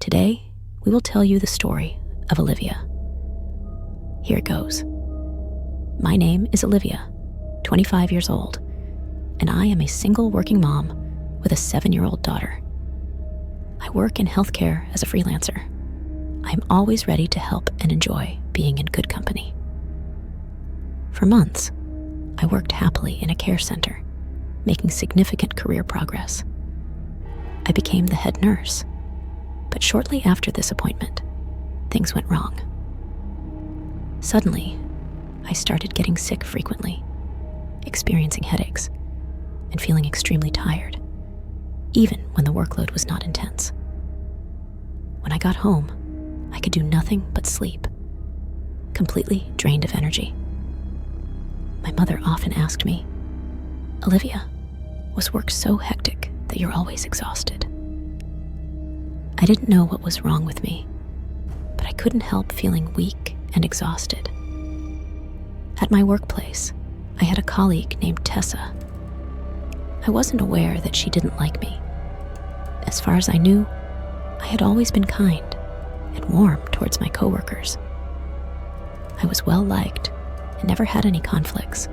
Today, we will tell you the story of Olivia. Here it goes. My name is Olivia, 25 years old, and I am a single working mom with a 7-year-old daughter. I work in healthcare as a freelancer. I am always ready to help and enjoy being in good company. For months, I worked happily in a care center, making significant career progress. I became the head nurse, but shortly after this appointment, things went wrong. Suddenly, I started getting sick frequently, experiencing headaches, and feeling extremely tired, even when the workload was not intense. When I got home, I could do nothing but sleep, completely drained of energy. My mother often asked me, "Olivia, was work so hectic that you're always exhausted?" I didn't know what was wrong with me, but I couldn't help feeling weak and exhausted. At my workplace, I had a colleague named Tessa. I wasn't aware that she didn't like me. As far as I knew, I had always been kind and warm towards my coworkers. I was well liked and never had any conflicts,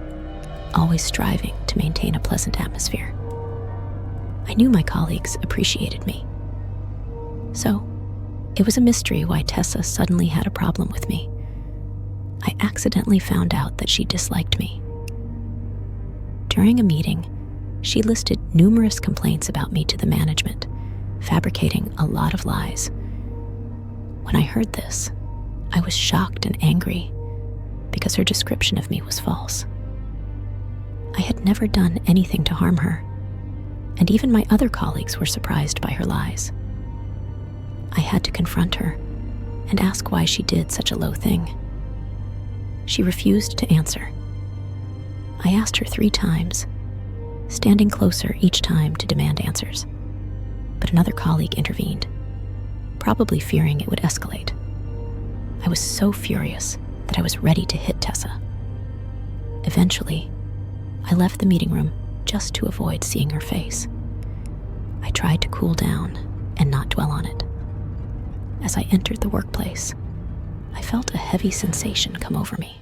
always striving to maintain a pleasant atmosphere. I knew my colleagues appreciated me. So, it was a mystery why Tessa suddenly had a problem with me. I accidentally found out that she disliked me. During a meeting, she listed numerous complaints about me to the management, fabricating a lot of lies. When I heard this, I was shocked and angry because her description of me was false. I had never done anything to harm her, and even my other colleagues were surprised by her lies. I had to confront her and ask why she did such a low thing. She refused to answer. I asked her 3 times, standing closer each time to demand answers. But another colleague intervened, probably fearing it would escalate. I was so furious that I was ready to hit Tessa. Eventually, I left the meeting room just to avoid seeing her face. I tried to cool down and not dwell on it. As I entered the workplace, I felt a heavy sensation come over me.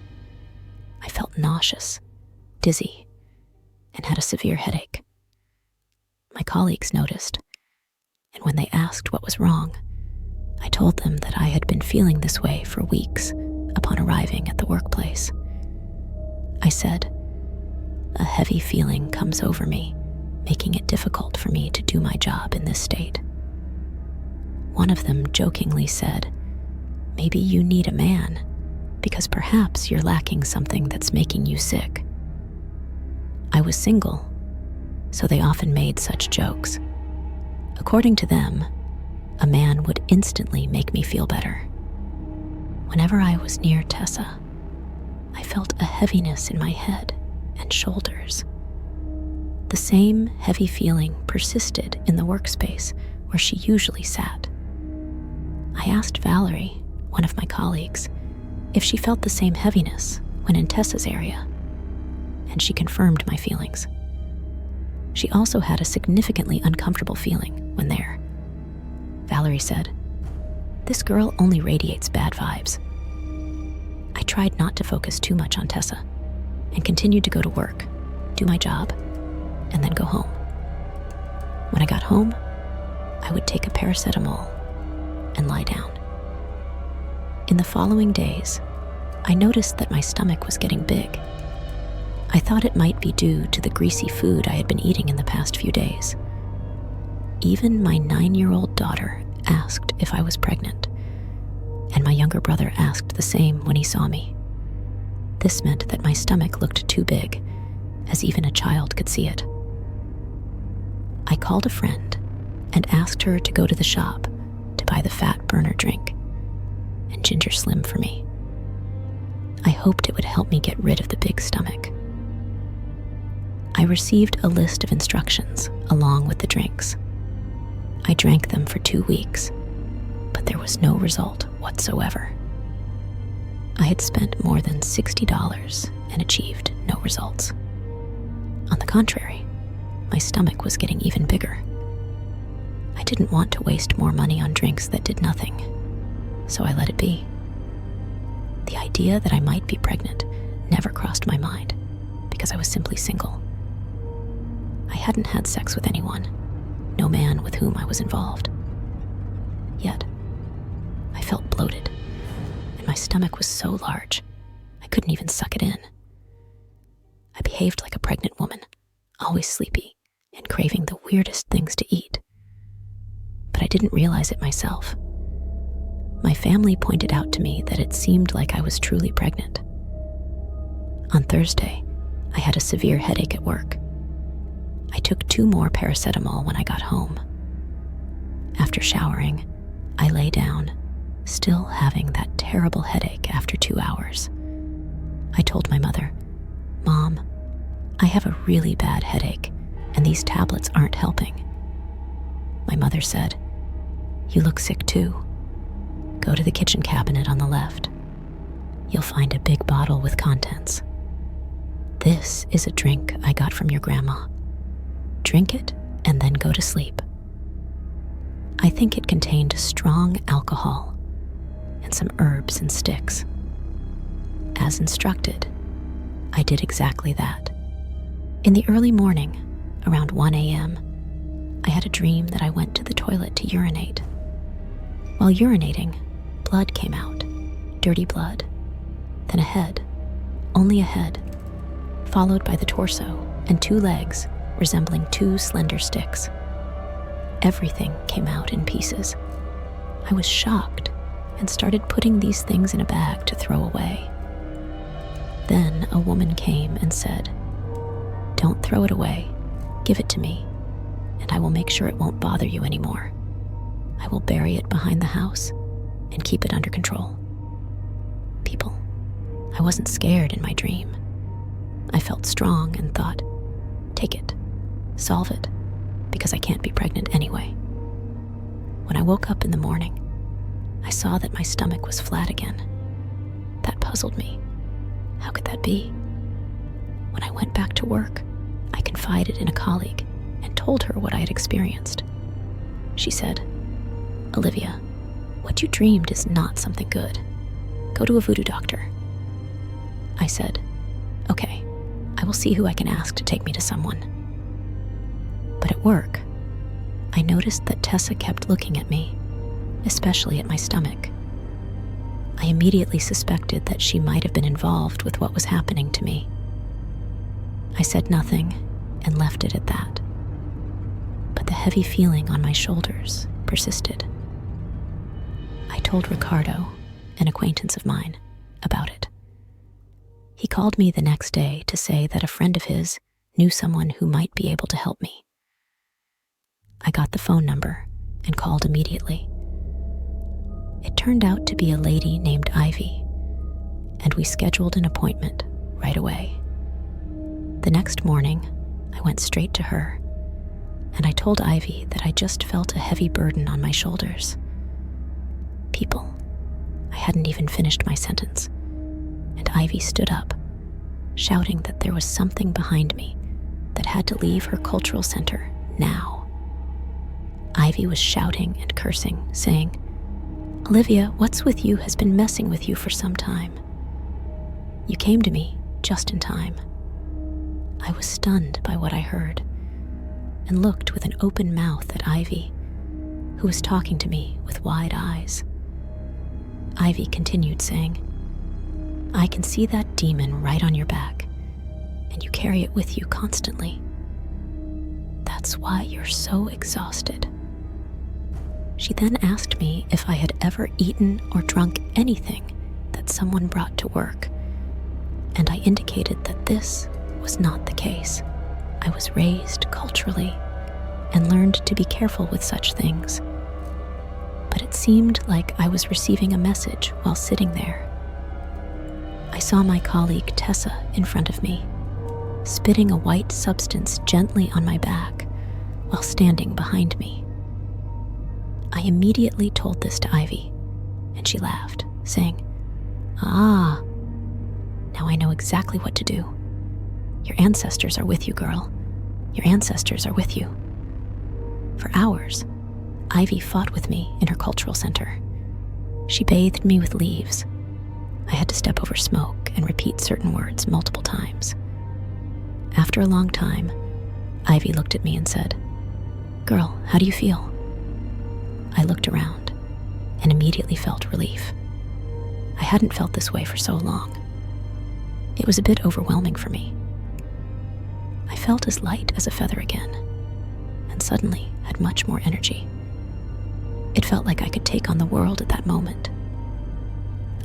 I felt nauseous, dizzy, and had a severe headache. My colleagues noticed, and when they asked what was wrong, I told them that I had been feeling this way for weeks upon arriving at the workplace. I said, "A heavy feeling comes over me, making it difficult for me to do my job in this state." One of them jokingly said, "Maybe you need a man, because perhaps you're lacking something that's making you sick." I was single, so they often made such jokes. According to them, a man would instantly make me feel better. Whenever I was near Tessa, I felt a heaviness in my head and shoulders. The same heavy feeling persisted in the workspace where she usually sat. I asked Valerie, one of my colleagues, if she felt the same heaviness when in Tessa's area, and she confirmed my feelings. She also had a significantly uncomfortable feeling when there. Valerie said, "This girl only radiates bad vibes." I tried not to focus too much on Tessa and continued to go to work, do my job, and then go home. When I got home, I would take a paracetamol and lie down. In the following days, I noticed that my stomach was getting big. I thought it might be due to the greasy food I had been eating in the past few days. Even my 9-year-old daughter asked if I was pregnant, and my younger brother asked the same when he saw me. This meant that my stomach looked too big, as even a child could see it. I called a friend and asked her to go to the shop to buy the fat burner drink and Ginger Slim for me. I hoped it would help me get rid of the big stomach. I received a list of instructions along with the drinks. I drank them for 2 weeks, but there was no result whatsoever. I had spent more than $60 and achieved no results. On the contrary, my stomach was getting even bigger. I I didn't want to waste more money on drinks that did nothing, so I let it be. The idea that I might be pregnant never crossed my mind because I was simply single. I hadn't had sex with anyone, no man with whom I was involved. Yet, I felt bloated, and my stomach was so large, I couldn't even suck it in. I behaved like a pregnant woman, always sleepy and craving the weirdest things to eat. But I didn't realize it myself. My family pointed out to me that it seemed like I was truly pregnant. On Thursday, I had a severe headache at work. I took 2 more paracetamol when I got home. After showering, I lay down, still having that terrible headache after 2 hours. I told my mother, "Mom, I have a really bad headache, and these tablets aren't helping." My mother said, "You look sick too. Go to the kitchen cabinet on the left. You'll find a big bottle with contents. This is a drink I got from your grandma. Drink it and then go to sleep." I think it contained strong alcohol and some herbs and sticks. As instructed, I did exactly that. In the early morning, around 1 a.m., I had a dream that I went to the toilet to urinate. While urinating, blood came out, dirty blood, then a head, only a head, followed by the torso and 2 legs resembling 2 slender sticks. Everything came out in pieces. I was shocked and started putting these things in a bag to throw away. Then a woman came and said, "Don't throw it away. Give it to me, and I will make sure it won't bother you anymore. I will bury it behind the house and keep it under control." People, I wasn't scared in my dream. I felt strong and thought, take it, solve it, because I can't be pregnant anyway. When I woke up in the morning, I saw that my stomach was flat again. That puzzled me. How could that be? When I went back to work, I confided in a colleague and told her what I had experienced. She said, "Olivia, what you dreamed is not something good. Go to a voodoo doctor." I said, "Okay, I will see who I can ask to take me to someone." But at work, I noticed that Tessa kept looking at me, especially at my stomach. I immediately suspected that she might have been involved with what was happening to me. I said nothing and left it at that. But the heavy feeling on my shoulders persisted. I told Ricardo, an acquaintance of mine, about it. He called me the next day to say that a friend of his knew someone who might be able to help me. I got the phone number and called immediately. It turned out to be a lady named Ivy, and we scheduled an appointment right away. The next morning, I went straight to her, and I told Ivy that I just felt a heavy burden on my shoulders. People, I hadn't even finished my sentence, and Ivy stood up, shouting that there was something behind me that had to leave her cultural center now. Ivy was shouting and cursing, saying, "Olivia, what's with you has been messing with you for some time. You came to me just in time." I was stunned by what I heard and looked with an open mouth at Ivy, who was talking to me with wide eyes. Ivy continued saying, "I can see that demon right on your back, and you carry it with you constantly. That's why you're so exhausted." She then asked me if I had ever eaten or drunk anything that someone brought to work, and I indicated that this was not the case. I was raised culturally and learned to be careful with such things. But it seemed like I was receiving a message while sitting there. I saw my colleague Tessa in front of me, spitting a white substance gently on my back while standing behind me. I immediately told this to Ivy, and she laughed, saying, "Ah, now I know exactly what to do. Your ancestors are with you, girl. Your ancestors are with you." For hours, Ivy fought with me in her cultural center. She bathed me with leaves. I had to step over smoke and repeat certain words multiple times. After a long time, Ivy looked at me and said, "Girl, how do you feel?" I looked around and immediately felt relief. I hadn't felt this way for so long. It was a bit overwhelming for me. I felt as light as a feather again, and suddenly had much more energy. It felt like I could take on the world at that moment.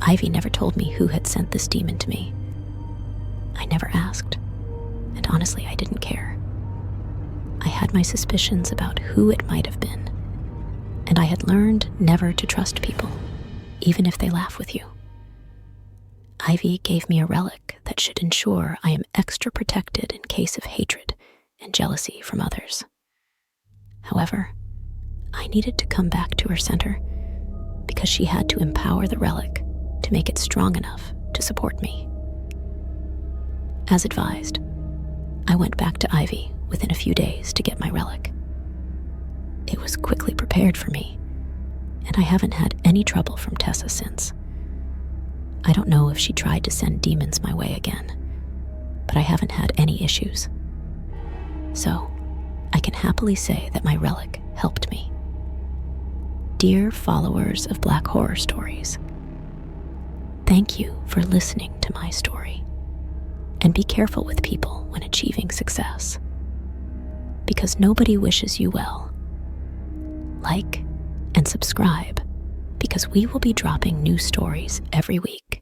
Ivy never told me who had sent this demon to me. I never asked, and honestly, I didn't care. I had my suspicions about who it might have been, and I had learned never to trust people, even if they laugh with you. Ivy gave me a relic that should ensure I am extra protected in case of hatred and jealousy from others. However, I needed to come back to her center because she had to empower the relic to make it strong enough to support me. As advised, I went back to Ivy within a few days to get my relic. It was quickly prepared for me, and I haven't had any trouble from Tessa since. I don't know if she tried to send demons my way again, but I haven't had any issues. So, I can happily say that my relic helped me. Dear followers of Black Horror Stories, thank you for listening to my story. And be careful with people when achieving success, because nobody wishes you well. Like and subscribe, because we will be dropping new stories every week.